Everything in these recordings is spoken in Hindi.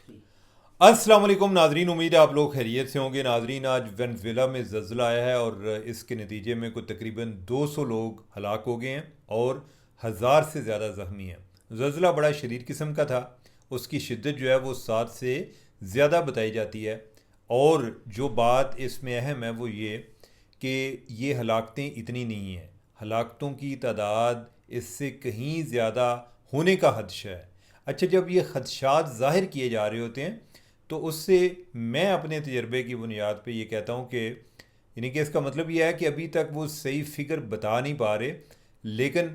अस्सलाम वालेकुम नाजरीन, उम्मीद है आप लोग खैरियत से होंगे। नाजरीन, आज वेनेजुएला में ज़लज़ला आया है और इसके नतीजे में कुछ तकरीबन 200 लोग हलाक हो गए हैं और हज़ार से ज़्यादा ज़ख्मी हैं। ज़लज़ला बड़ा शदीद किस्म का था। उसकी शिद्दत जो है वो 7 से ज़्यादा बताई जाती है। और जो बात इसमें अहम है वो ये कि ये हलाकतें इतनी नहीं हैं। हलाकतों की तादाद इससे कहीं ज़्यादा होने का खदशा है। अच्छा, जब ये खदशात ज़ाहिर किए जा रहे होते हैं तो उससे मैं अपने तजर्बे की बुनियाद पे ये कहता हूँ कि यानी कि इसका मतलब ये है कि अभी तक वो सही फिगर बता नहीं पा रहे, लेकिन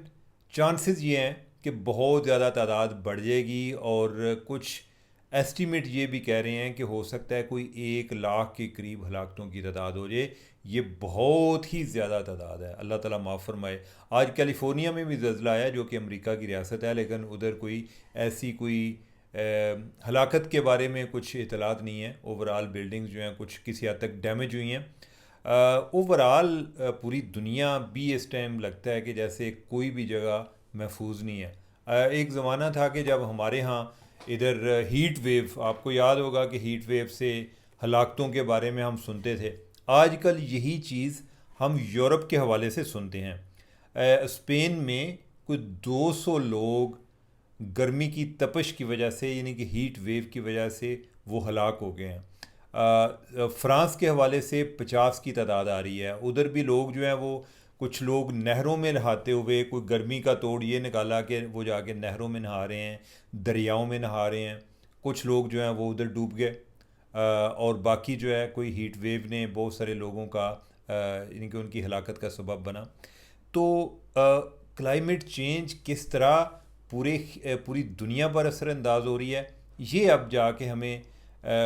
चांसेस ये हैं कि बहुत ज़्यादा तादाद बढ़ जाएगी। और कुछ एस्टीमेट ये भी कह रहे हैं कि हो सकता है कोई 1 लाख के करीब हलाकतों की तादाद हो जाए। ये बहुत ही ज़्यादा तादाद है, अल्लाह ताला माफ़ फरमाए। आज कैलिफोर्निया में भी ज़लज़ला आया जो कि अमेरिका की रियासत है, लेकिन उधर कोई ऐसी कोई हलाकत के बारे में कुछ इतलात नहीं है। ओवरऑल बिल्डिंग्स जो हैं कुछ किसी हद तक डैमेज हुई हैं। ओवरऑल पूरी दुनिया भी इस टाइम लगता है कि जैसे कोई भी जगह महफूज नहीं है। एक ज़माना था कि जब हमारे यहाँ इधर हीट वेव, आपको याद होगा कि हीट वेव से हलाकतों के बारे में हम सुनते थे। आजकल यही चीज़ हम यूरोप के हवाले से सुनते हैं। स्पेन में कुछ 200 लोग गर्मी की तपश की वजह से, यानी कि हीट वेव की वजह से वो हलाक हो गए हैं। फ़्रांस के हवाले से 50 की तादाद आ रही है। उधर भी लोग जो हैं वो, कुछ लोग नहरों में नहाते हुए, कोई गर्मी का तोड़ ये निकाला कि वो जाके नहरों में नहा रहे हैं, दरियाओं में नहा रहे हैं। कुछ लोग जो हैं वो उधर डूब गए। और बाकी जो है कोई हीट वेव ने बहुत सारे लोगों का यानी कि उनकी हलाकत का सबब बना। तो क्लाइमेट चेंज किस तरह पूरी दुनिया पर असरअंदाज हो रही है, ये अब जाके हमें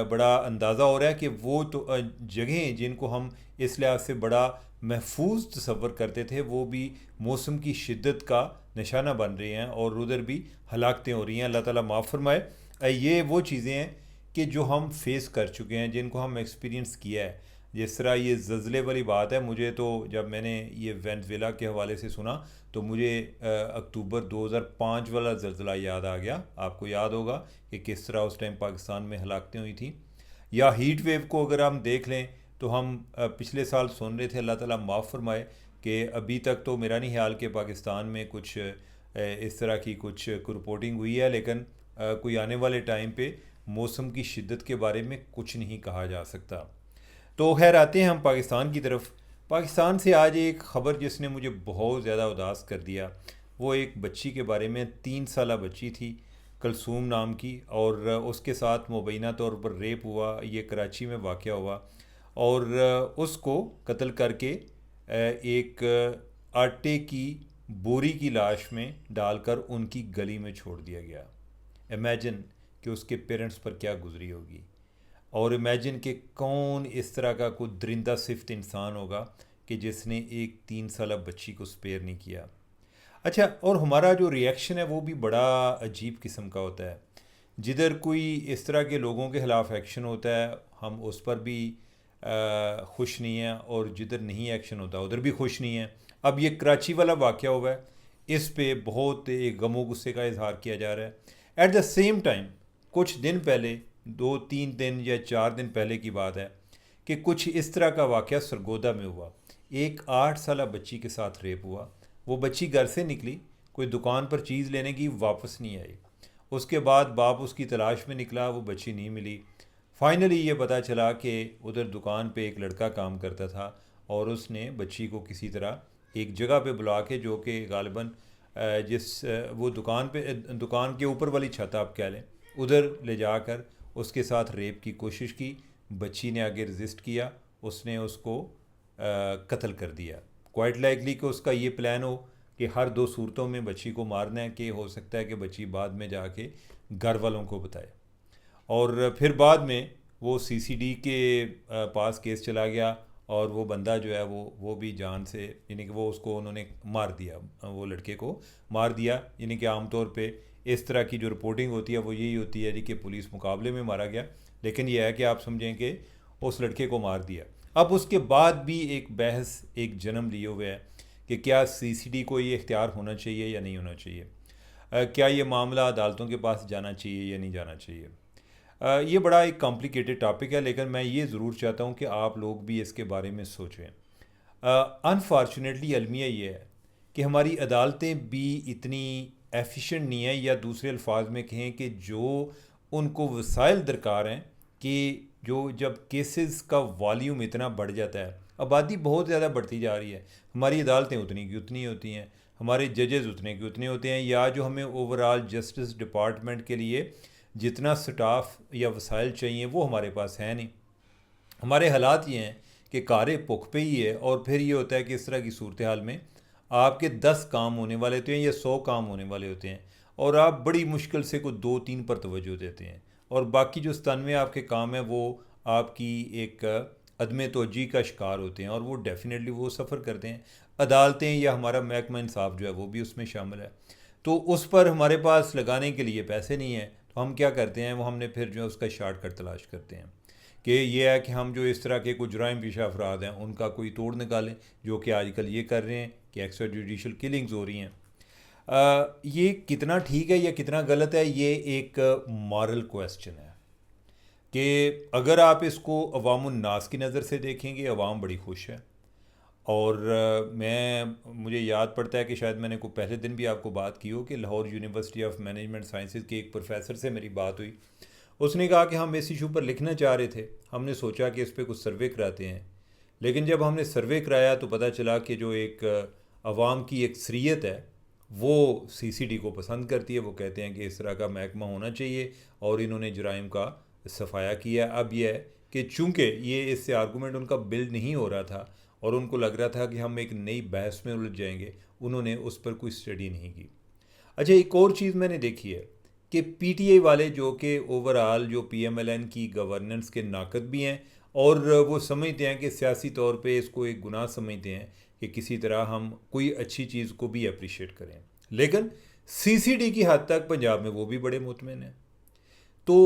बड़ा अंदाज़ा हो रहा है कि वो तो जगहें जिनको हम इस लिहाज से बड़ा महफूज तसव्वुर करते थे वो भी मौसम की शिद्दत का निशाना बन रही हैं और उधर भी हलाकतें हो रही हैं। अल्लाह ताला माफ़ फरमाए। ये वो चीज़ें हैं कि जो हम फेस कर चुके हैं, जिनको हम एक्सपीरियंस किया है। जिस तरह ये ज़लज़ले वाली बात है, मुझे तो जब मैंने ये वेनेज़ुएला के हवाले से सुना तो मुझे अक्टूबर 2005 वाला ज़लज़ला याद आ गया। आपको याद होगा कि किस तरह उस टाइम पाकिस्तान में हलाकतें हुई थी। या हीट वेव को अगर हम देख लें तो हम पिछले साल सुन रहे थे, अल्लाह ताला माफ़ फरमाए, कि अभी तक तो मेरा नहीं ख्याल कि पाकिस्तान में कुछ इस तरह की कुछ रिपोर्टिंग हुई है, लेकिन कोई आने वाले टाइम पे मौसम की शिद्दत के बारे में कुछ नहीं कहा जा सकता। तो खैर, आते हैं हम पाकिस्तान की तरफ। पाकिस्तान से आज एक ख़बर जिसने मुझे बहुत ज़्यादा उदास कर दिया, वो एक बच्ची के बारे में। 3 साला बच्ची थी, कलसूम नाम की, और उसके साथ मुबैना तौर पर रेप हुआ। ये कराची में वाक़या हुआ और उसको कत्ल करके एक आटे की बोरी की लाश में डालकर उनकी गली में छोड़ दिया गया। इमेजिन कि उसके पेरेंट्स पर क्या गुजरी होगी। और इमेजिन कि कौन इस तरह का कोई दरिंदा सिफ्त इंसान होगा कि जिसने एक 3 साला बच्ची को स्पेयर नहीं किया। अच्छा, और हमारा जो रिएक्शन है वो भी बड़ा अजीब किस्म का होता है। जिधर कोई इस तरह के लोगों के ख़िलाफ़ एक्शन होता है हम उस पर भी खुश नहीं हैं, और जिधर नहीं एक्शन होता उधर भी खुश नहीं है। अब ये कराची वाला वाक़या हुआ है, इस पे बहुत एक गमो गुस्से का इजहार किया जा रहा है। एट द सेम टाइम कुछ दिन पहले, 2-3 दिन या 4 दिन पहले की बात है कि कुछ इस तरह का वाक़या सरगोदा में हुआ। एक 8 साला बच्ची के साथ रेप हुआ। वो बच्ची घर से निकली, कोई दुकान पर चीज़ लेने की, वापस नहीं आई। उसके बाद बाप उसकी तलाश में निकला, वो बच्ची नहीं मिली। फाइनली ये पता चला कि उधर दुकान पे एक लड़का काम करता था और उसने बच्ची को किसी तरह एक जगह पे बुला के, जो कि गालिबन वो दुकान के ऊपर वाली छत आप कह लें, उधर ले जाकर उसके साथ रेप की कोशिश की। बच्ची ने आगे रजिस्ट किया, उसने उसको कत्ल कर दिया। क्वाइट लाइकली कि उसका ये प्लान हो कि हर 2 सूरतों में बच्ची को मारना है, कि हो सकता है कि बच्ची बाद में जाके घर वालों को बताए। और फिर बाद में वो सीसीडी के पास केस चला गया और वो बंदा जो है वो भी जान से, यानी कि वो उसको उन्होंने मार दिया, वो लड़के को मार दिया। यानी कि आमतौर पे इस तरह की जो रिपोर्टिंग होती है वो यही होती है जी कि पुलिस मुकाबले में मारा गया, लेकिन यह है कि आप समझें कि उस लड़के को मार दिया। अब उसके बाद भी एक बहस एक जन्म लिए हुए है कि क्या सीसीडी को ये इख्तियार होना चाहिए या नहीं होना चाहिए। क्या ये मामला अदालतों के पास जाना चाहिए या नहीं जाना चाहिए। ये बड़ा एक कॉम्प्लिकेटेड टॉपिक है, लेकिन मैं ये ज़रूर चाहता हूँ कि आप लोग भी इसके बारे में सोचें। अनफॉर्चुनेटली अलमिया ये है कि हमारी अदालतें भी इतनी एफिशिएंट नहीं है, या दूसरे अल्फाज में कहें कि जो उनको वसाइल दरकार हैं, कि जो जब केसेस का वॉल्यूम इतना बढ़ जाता है, आबादी बहुत ज़्यादा बढ़ती जा रही है, हमारी अदालतें उतनी की उतनी होती हैं, हमारे जजेस उतने के उतने होते हैं, या जो हमें ओवरऑल जस्टिस डिपार्टमेंट के लिए जितना स्टाफ या वसाइल चाहिए वो हमारे पास है नहीं। हमारे हालात ये हैं कि कारे पुख पे ही है, और फिर ये होता है कि इस तरह की सूरत हाल में आपके 10 काम होने वाले होते हैं या 100 काम होने वाले होते हैं, और आप बड़ी मुश्किल से कोई 2-3 पर तवज्जो देते हैं, और बाकी जो 97 आपके काम हैं वो आपकी एक अदम तवज्जी का शिकार होते हैं, और वो डेफिनेटली वो सफ़र करते हैं। अदालतें या हमारा महकमा इंसाफ जो है वो भी उसमें शामिल है। तो उस पर हमारे पास लगाने के लिए पैसे नहीं हैं, तो हम क्या करते हैं, वो हमने फिर जो है उसका शॉर्टकट तलाश करते हैं कि ये है कि हम जो इस तरह के कुछ जुराइम पेशा अफराद हैं उनका कोई तोड़ निकालें, जो कि आजकल ये कर रहे हैं कि एक्स्ट्रा जुडिशल किलिंग्स हो रही हैं। ये कितना ठीक है या कितना गलत है, ये एक मॉरल क्वेश्चन है कि अगर आप इसको अवामुन नास की नज़र से देखेंगे, अवाम बड़ी खुश है। और मुझे याद पड़ता है कि शायद मैंने को पहले दिन भी आपको बात की हो कि Lahore university of management sciences के एक प्रोफेसर से मेरी बात हुई। उसने कहा कि हम इस इशू पर लिखना चाह रहे थे, हमने सोचा कि इस पर कुछ सर्वे कराते हैं, लेकिन जब हमने सर्वे कराया तो पता चला कि जो एक अवाम की अक्सरियत है वो सीसीडी को पसंद करती है। वो कहते हैं कि इस तरह का महकमा होना चाहिए, और इन्होंने जराइम का सफाया किया। अब यह है कि चूँकि ये इससे आर्गूमेंट उनका बिल्ड नहीं हो रहा था और उनको लग रहा था कि हम एक नई बहस में उलझ जाएंगे, उन्होंने उस पर कोई स्टडी नहीं की। अच्छा, एक और चीज़ मैंने देखी है कि पीटीआई वाले जो कि ओवरऑल जो पीएमएलएन की गवर्नेंस के नाकद भी हैं, और वो समझते हैं कि सियासी तौर पे इसको एक गुनाह समझते हैं कि किसी तरह हम कोई अच्छी चीज़ को भी अप्रिशिएट करें, लेकिन सीसीडी की हद तक पंजाब में वो भी बड़े मुतमिन हैं। तो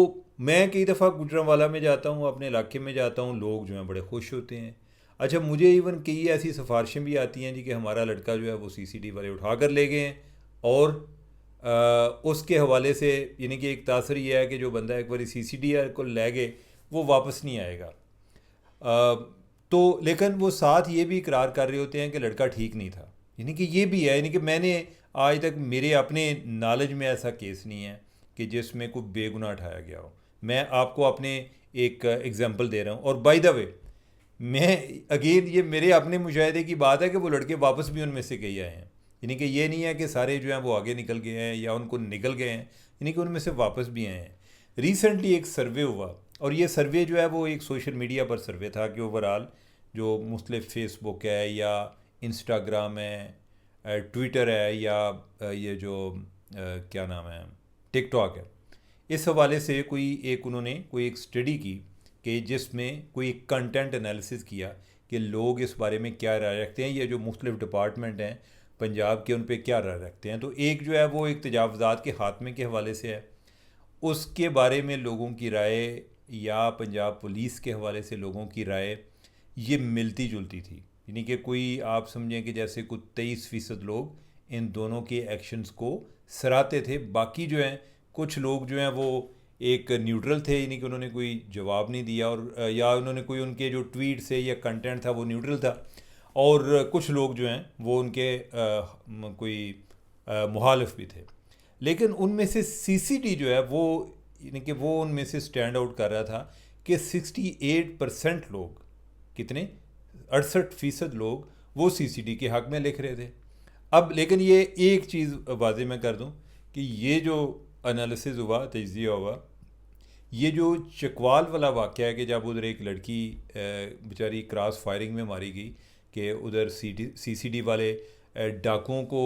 मैं कई दफ़ा गुजरांवाला में जाता हूँ, अपने इलाके में जाता हूँ, लोग जो हैं बड़े खुश होते हैं। अच्छा, मुझे इवन कई ऐसी सिफारिशें भी आती हैं जी कि हमारा लड़का जो है वो सीसीडी वाले उठा कर ले गए हैं, और उसके हवाले से यानी कि एक तासर ये है कि जो बंदा एक बार सीसीडी को ले गए वो वापस नहीं आएगा। तो लेकिन वो साथ ये भी इकरार कर रहे होते हैं कि लड़का ठीक नहीं था। यानी कि ये भी है, यानी कि मैंने आज तक मेरे अपने नॉलेज में ऐसा केस नहीं है कि जिसमें कोई बेगुनाह उठाया गया हो। मैं आपको अपने एक एग्जांपल दे रहा हूँ, और बाय द वे मैं अगेन ये मेरे अपने मुशाहिदे की बात है कि वो लड़के वापस भी उनमें से कई आए हैं। यानी कि ये नहीं है कि सारे जो हैं वो आगे निकल गए हैं या उनको निकल गए हैं, यानी कि उनमें से वापस भी आए हैं। रिसेंटली एक सर्वे हुआ, और ये सर्वे जो है वो एक सोशल मीडिया पर सर्वे था कि ओवरऑल जो मुख्तलिफ फेसबुक है या इंस्टाग्राम है, ट्विटर है, या ये जो क्या नाम है, टिकटॉक है, इस हवाले से उन्होंने कोई एक स्टडी की कि जिसमें कोई एक कंटेंट एनालिसिस किया कि लोग इस बारे में क्या राय रखते हैं, ये जो मुख्तलिफ डिपार्टमेंट हैं पंजाब के उन पर क्या राय रखते हैं। तो एक जो है वो एक तजावज़ात के खात्मे के हवाले से है, उसके बारे में लोगों की राय, या पंजाब पुलिस के हवाले से लोगों की राय ये मिलती जुलती थी। यानी कि कोई आप समझें कि जैसे कुछ 23% लोग इन दोनों के एक्शंस को सराहते थे, बाकी जो हैं कुछ लोग जो हैं वो एक न्यूट्रल थे, यानी कि उन्होंने कोई जवाब नहीं दिया, और या उन्होंने कोई उनके जो ट्वीट से या कंटेंट था वो न्यूट्रल था, और कुछ लोग जो हैं वो उनके कोई मुखालिफ भी थे। लेकिन उनमें से सीसीडी जो है वो यानी कि वो उनमें से स्टैंड आउट कर रहा था कि 68% लोग, कितने 68% लोग वो सीसीडी के हक़ में लिख रहे थे। अब लेकिन ये एक चीज़ वाज़े मैं कर दूं कि ये जो एनालिसिस हुआ, तजिया हुआ, ये जो चकवाल वाला वाक़या है कि जब उधर एक लड़की बेचारी क्रॉस फायरिंग में मारी गई, कि उधर सीसीडी वाले डाकुओं को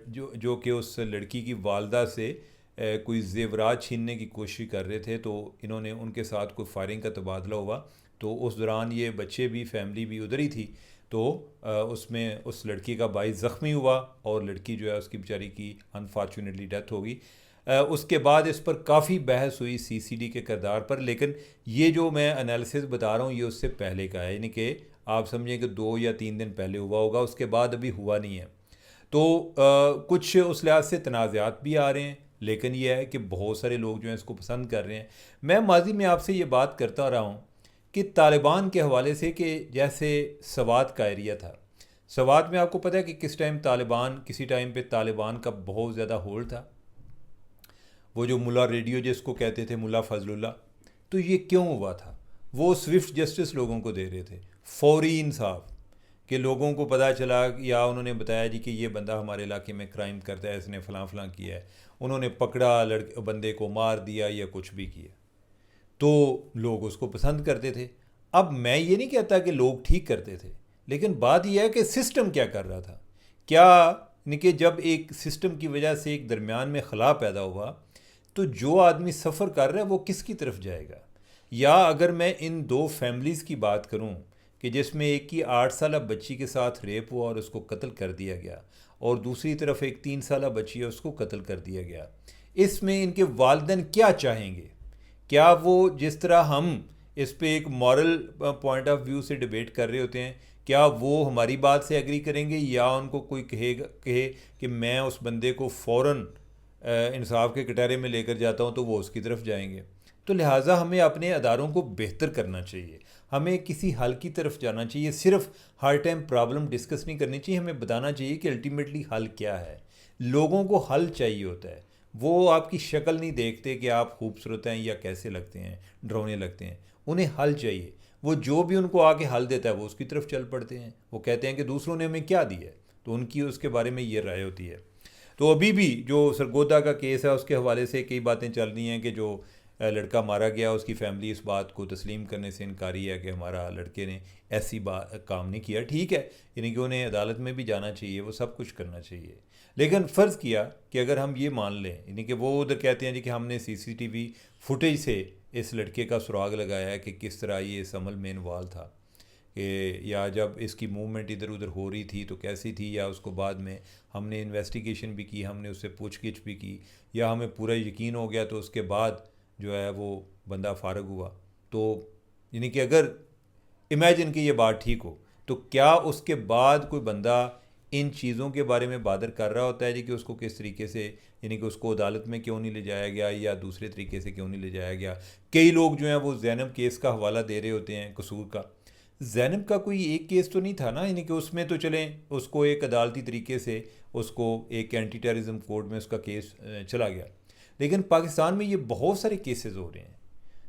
जो कि उस लड़की की वालदा से कोई ज़ेवरात छीनने की कोशिश कर रहे थे, तो इन्होंने उनके साथ कोई फायरिंग का तबादला हुआ। तो उस दौरान ये बच्चे भी, फैमिली भी उधर ही थी, तो उसमें उस लड़की का भाई ज़ख्मी हुआ, और लड़की जो है उसकी बेचारी की अनफॉर्चुनेटली डेथ हो गई। उसके बाद इस पर काफ़ी बहस हुई सीसीडी के किरदार पर, लेकिन ये जो मैं एनालिसिस बता रहा हूँ ये उससे पहले का है, यानी कि आप समझें कि 2 या 3 दिन पहले हुआ होगा, उसके बाद अभी हुआ नहीं है। तो कुछ उस लिहाज से तनाज़ात भी आ रहे हैं, लेकिन ये है कि बहुत सारे लोग जो हैं इसको पसंद कर रहे हैं। मैं माजी में आपसे ये बात करता रहा हूँ कि तालिबान के हवाले से कि जैसे सवात का एरिया था, सवात में आपको पता है कि किस टाइम तालिबान, किसी टाइम पे तालिबान का बहुत ज़्यादा होल्ड था, वो जो मुल्ला रेडियो जिसको कहते थे, मुल्ला फजलुल्लाह। तो ये क्यों हुआ था? वो स्विफ्ट जस्टिस लोगों को दे रहे थे, फौरी इंसाफ, कि लोगों को पता चला या उन्होंने बताया जी कि ये बंदा हमारे इलाके में क्राइम करता है, इसने फ़लाँ फ़लाँ किया है, उन्होंने पकड़ा, लड़के बंदे को मार दिया या कुछ भी किया, तो लोग उसको पसंद करते थे। अब मैं ये नहीं कहता कि लोग ठीक करते थे, लेकिन बात यह है कि सिस्टम क्या कर रहा था। क्या यानी कि जब एक सिस्टम की वजह से एक दरमियान में खला पैदा हुआ, तो जो आदमी सफ़र कर रहा है वो किसकी तरफ जाएगा? या अगर मैं इन दो फैमिलीज़ की बात करूं कि जिसमें एक की 8 साल बच्ची के साथ रेप हुआ और उसको कत्ल कर दिया गया, और दूसरी तरफ एक 3 साल बच्ची है उसको कत्ल कर दिया गया, इसमें इनके वालिदैन क्या चाहेंगे? क्या वो जिस तरह हम इस पे एक मॉरल पॉइंट ऑफ व्यू से डिबेट कर रहे होते हैं, क्या वो हमारी बात से एग्री करेंगे, या उनको कोई कहे कि मैं उस बंदे को फ़ौरन इंसाफ के कटहरे में लेकर जाता हूँ, तो वो उसकी तरफ जाएंगे? तो लिहाजा हमें अपने अदारों को बेहतर करना चाहिए, हमें किसी हल की तरफ जाना चाहिए। सिर्फ हर टाइम प्रॉब्लम डिस्कस नहीं करनी चाहिए, हमें बताना चाहिए कि अल्टीमेटली हल क्या है। लोगों को हल चाहिए होता है, वो आपकी शक्ल नहीं देखते कि आप खूबसूरत हैं या कैसे लगते हैं, डरावने लगते हैं, उन्हें हल चाहिए। वो जो भी उनको आके हल देता है वो उसकी तरफ चल पड़ते हैं, वो कहते हैं कि दूसरों ने हमें क्या दिया है, तो उनकी उसके बारे में ये राय होती है। तो अभी भी जो सरगोदा का केस है उसके हवाले से कई बातें चल रही हैं कि जो लड़का मारा गया उसकी फैमिली इस बात को तस्लीम करने से इनकारी है कि हमारा लड़के ने ऐसी बात काम नहीं किया। ठीक है, यानी कि उन्हें अदालत में भी जाना चाहिए, वो सब कुछ करना चाहिए, लेकिन फ़र्ज़ किया कि अगर हम ये मान लें, यानी कि वो उधर कहते हैं जी कि हमने सीसीटीवी फुटेज से इस लड़के का सुराग लगाया है कि किस तरह ये इस अमल में इन्वॉल्व था, कि या जब इसकी मूवमेंट इधर उधर हो रही थी तो कैसी थी, या उसको बाद में हमने इन्वेस्टिगेशन भी की, हमने उससे पूछगिछ भी की, या हमें पूरा यकीन हो गया तो उसके बाद जो है वो बंदा फ़ारग हुआ। तो यानी कि अगर इमेजिन कि ये बात ठीक हो, तो क्या उसके बाद कोई बंदा इन चीज़ों के बारे में बादर कर रहा होता है जी कि उसको किस तरीके से, यानी कि उसको अदालत में क्यों नहीं ले जाया गया या दूसरे तरीके से क्यों नहीं ले जाया गया? कई लोग जो हैं वो ज़ैनब केस का हवाला दे रहे होते हैं कसूर का। ज़ैनब का कोई एक केस तो नहीं था ना, यानी कि उसमें तो चलें उसको एक अदालती तरीके से उसको एक एंटी टेररिज्म कोड में उसका केस चला गया, लेकिन पाकिस्तान में ये बहुत सारे केसेस हो रहे हैं।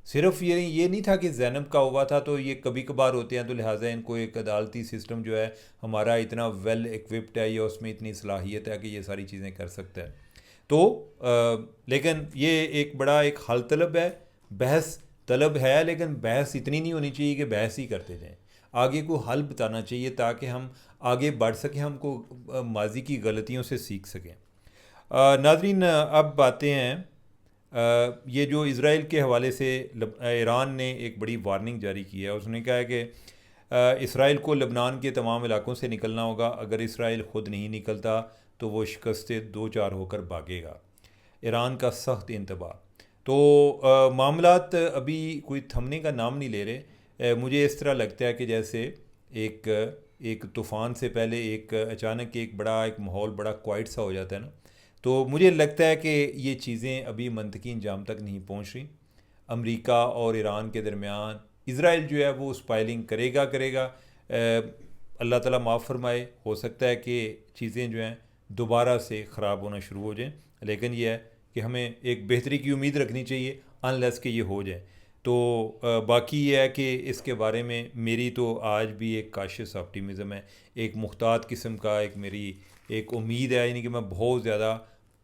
सिर्फ ये नहीं था कि ज़ैनब का हुआ था तो ये कभी कभार होते हैं, तो लिहाजा इनको एक अदालती सिस्टम जो है हमारा इतना वेल इक्विप्ड है या उसमें इतनी सलाहियत है कि ये सारी चीज़ें कर सकता है। तो लेकिन ये एक बड़ा एक हल तलब है, बहस तलब है, लेकिन बहस इतनी नहीं होनी चाहिए कि बहस ही करते जाएं। आगे को हल बताना चाहिए ताकि हम आगे बढ़ सकें, हमको माजी की गलतियों से सीख सकें। नाज़रीन, अब बातें हैं ये जो इसराइल के हवाले से ईरान ने एक बड़ी वार्निंग जारी की है। उसने कहा है कि इसराइल को लबनान के तमाम इलाकों से निकलना होगा, अगर इसराइल ख़ुद नहीं निकलता तो वो शिकस्त से दो चार होकर भागेगा। ईरान का सख्त इंतबाह। तो मामलात अभी कोई थमने का नाम नहीं ले रहे। मुझे इस तरह लगता है कि जैसे एक एक तूफ़ान से पहले एक अचानक एक बड़ा एक माहौल बड़ा क्वाइट सा हो जाता है ना, तो मुझे लगता है कि ये चीज़ें अभी मंतकी अंजाम तक नहीं पहुंच रही। अमेरिका और ईरान के दरमियान इसराइल जो है वो स्पाइलिंग करेगा। अल्लाह ताला माफ़ फरमाए, हो सकता है कि चीज़ें जो हैं दोबारा से ख़राब होना शुरू हो जाएं, लेकिन यह है कि हमें एक बेहतरी की उम्मीद रखनी चाहिए अनलेस कि ये हो जाए। तो बाकी ये है कि इसके बारे में मेरी तो आज भी एक काशिश ऑप्टिमिज़म है, एक मुख्तात किस्म का एक मेरी एक उम्मीद है, यानी कि मैं बहुत ज़्यादा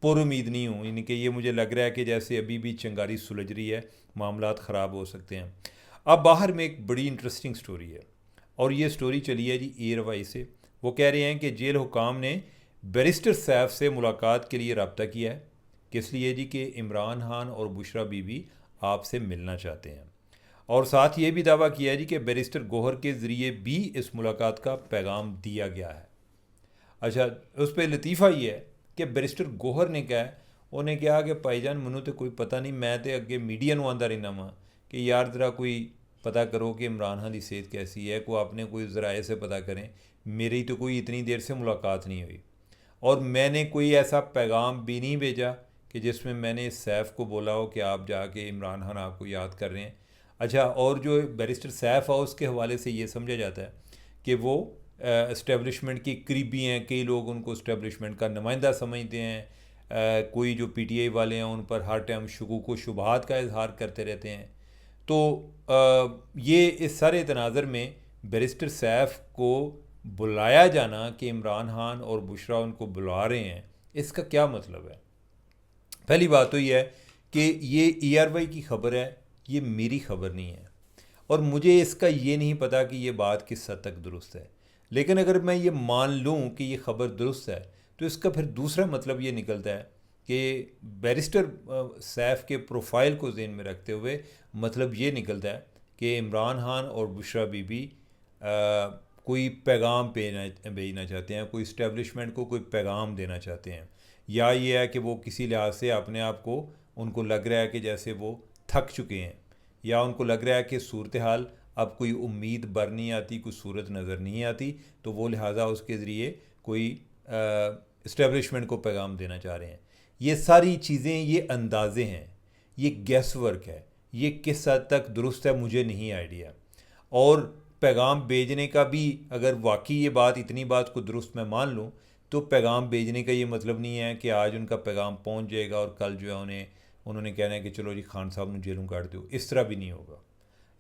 पुरुमीद नहीं हूँ, यानी कि ये मुझे लग रहा है कि जैसे अभी भी चिंगारी सुलझ रही है, मामलात ख़राब हो सकते हैं। अब बाहर में एक बड़ी इंटरेस्टिंग स्टोरी है, और ये स्टोरी चली है जी एयरवाई से। वो कह रहे हैं कि जेल हुकाम ने बैरिस्टर सैफ से मुलाकात के लिए रब्ता किया है। किस लिए जी? कि इमरान खान और बुशरा बीबी आपसे मिलना चाहते हैं, और साथ ये भी दावा किया है जी कि बैरिस्टर गोहर के ज़रिए भी इस मुलाकात का पैगाम दिया गया है। अच्छा, उस पर लतीफ़ा ये है कि बैरिस्टर गोहर ने कहा है, उन्हें कहा कि भाईजान मैनू तो कोई पता नहीं, मैं तो अगे मीडिया नूं आंदा रहना वा कि यार ज़रा कोई पता करो कि इमरान खान की सेहत कैसी है, को आपने कोई ज़राए से पता करें, मेरी तो कोई इतनी देर से मुलाकात नहीं हुई और मैंने कोई ऐसा पैगाम भी नहीं भेजा कि जिसमें मैंने सैफ़ को बोला हो कि आप जाके इमरान खान आपको याद कर रहे हैं। अच्छा, और जो बैरिस्टर सैफ़ हाउस के हवाले से ये समझा जाता है कि वो इस्टेब्लिशमेंट के करीबी हैं, कई लोग उनको इस्टेब्लिशमेंट का नुमाइंदा समझते हैं। कोई जो पीटीआई वाले हैं उन पर हर टाइम शुकूक व शुबहात का इजहार करते रहते हैं। तो ये इस सारे तनाज़र में बैरिस्टर सैफ़ को बुलाया जाना कि इमरान खान और बुशरा उनको बुला रहे हैं, इसका क्या मतलब है? पहली बात तो ये है कि ये ERY की खबर है, ये मेरी खबर नहीं है, और मुझे इसका ये नहीं पता कि ये बात किस हद तक दुरुस्त है। लेकिन अगर मैं ये मान लूँ कि ये खबर दुरुस्त है, तो इसका फिर दूसरा मतलब ये निकलता है कि बैरिस्टर सैफ़ के प्रोफाइल को ज़हन में रखते हुए मतलब ये निकलता है कि इमरान खान और बुशरा बीबी कोई पैगाम भेजना चाहते हैं, कोई इस्टेब्लिशमेंट को कोई पैगाम देना चाहते हैं, या ये है कि वो किसी लिहाज से अपने आप को, उनको लग रहा है कि जैसे वो थक चुके हैं, या उनको लग रहा है कि सूरत हाल अब कोई उम्मीद बर नहीं आती, कोई सूरत नज़र नहीं आती, तो वो लिहाजा उसके ज़रिए कोई इस्टेब्लिशमेंट को पैगाम देना चाह रहे हैं। ये सारी चीज़ें, ये अंदाज़े हैं, ये गैस वर्क है, ये किस हद तक दुरुस्त है मुझे नहीं आइडिया। और पैगाम भेजने का भी, अगर वाकई ये बात, इतनी बात को दुरुस्त मैं मान लूँ, तो पैगाम भेजने का ये मतलब नहीं है कि आज उनका पैगाम पहुंच जाएगा और कल जो है उन्होंने कहना है कि चलो जी खान साहब ने जेलों काट दो। इस तरह भी नहीं होगा,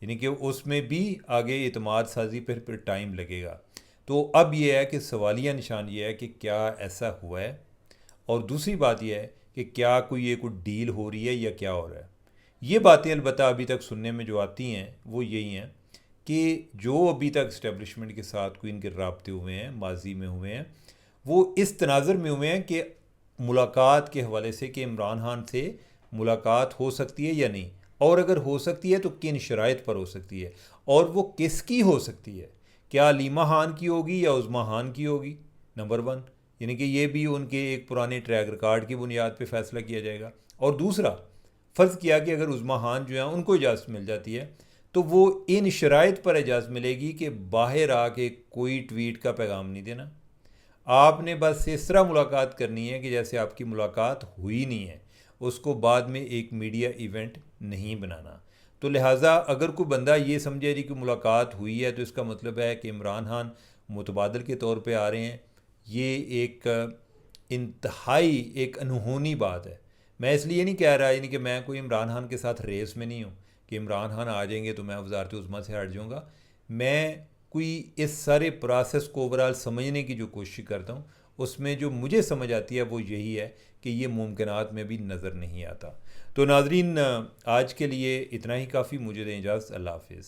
यानी कि उसमें भी आगे इतमाद साजी पर फिर टाइम लगेगा। तो अब ये है कि सवालिया निशान ये है कि क्या ऐसा हुआ है, और दूसरी बात यह है कि क्या कोई डील हो रही है या क्या हो रहा है। ये बातें अलबत्ता अभी तक सुनने में जो आती हैं वो यही हैं कि जो अभी तक इस्टेब्लिशमेंट के साथ कोई इनके राब्ते हुए हैं, माजी में हुए हैं, वो इस तनाज़र में हुए हैं कि मुलाकात के हवाले से कि इमरान खान से मुलाकात हो सकती है या नहीं, और अगर हो सकती है तो किन शराइत पर हो सकती है, और वो किसकी हो सकती है, क्या अलीमा खान की होगी या उज़्मा खान की होगी, नंबर वन। यानी कि ये भी उनके एक पुराने ट्रैक रिकॉर्ड की बुनियाद पे फ़ैसला किया जाएगा। और दूसरा, फ़र्ज़ किया कि अगर उज़्मा खान जो है उनको इजाज़त मिल जाती है, तो वो इन शराइत पर इजाज़त मिलेगी कि बाहर आके कोई ट्वीट का पैगाम नहीं देना, आपने बस इस तरह मुलाकात करनी है कि जैसे आपकी मुलाकात हुई नहीं है, उसको बाद में एक मीडिया इवेंट नहीं बनाना। तो लिहाजा अगर कोई बंदा ये समझे जी कि मुलाकात हुई है तो इसका मतलब है कि इमरान खान मुतबादल के तौर पे आ रहे हैं, ये एक इंतहाई एक अनहोनी बात है। मैं इसलिए नहीं कह रहा, यानी कि मैं कोई इमरान खान के साथ रेस में नहीं हूँ कि इमरान खान आ जाएंगे तो मैं वज़ारत उज़्मा से हट जाऊँगा। मैं कोई इस सारे प्रोसेस को ओवरऑल समझने की जो कोशिश करता हूँ, उसमें जो मुझे समझ आती है वो यही है कि ये मुमकिनात में भी नज़र नहीं आता। तो नाज़रीन, आज के लिए इतना ही काफ़ी। मुझे दें इजाज़त। अल्लाह हाफ़िज़।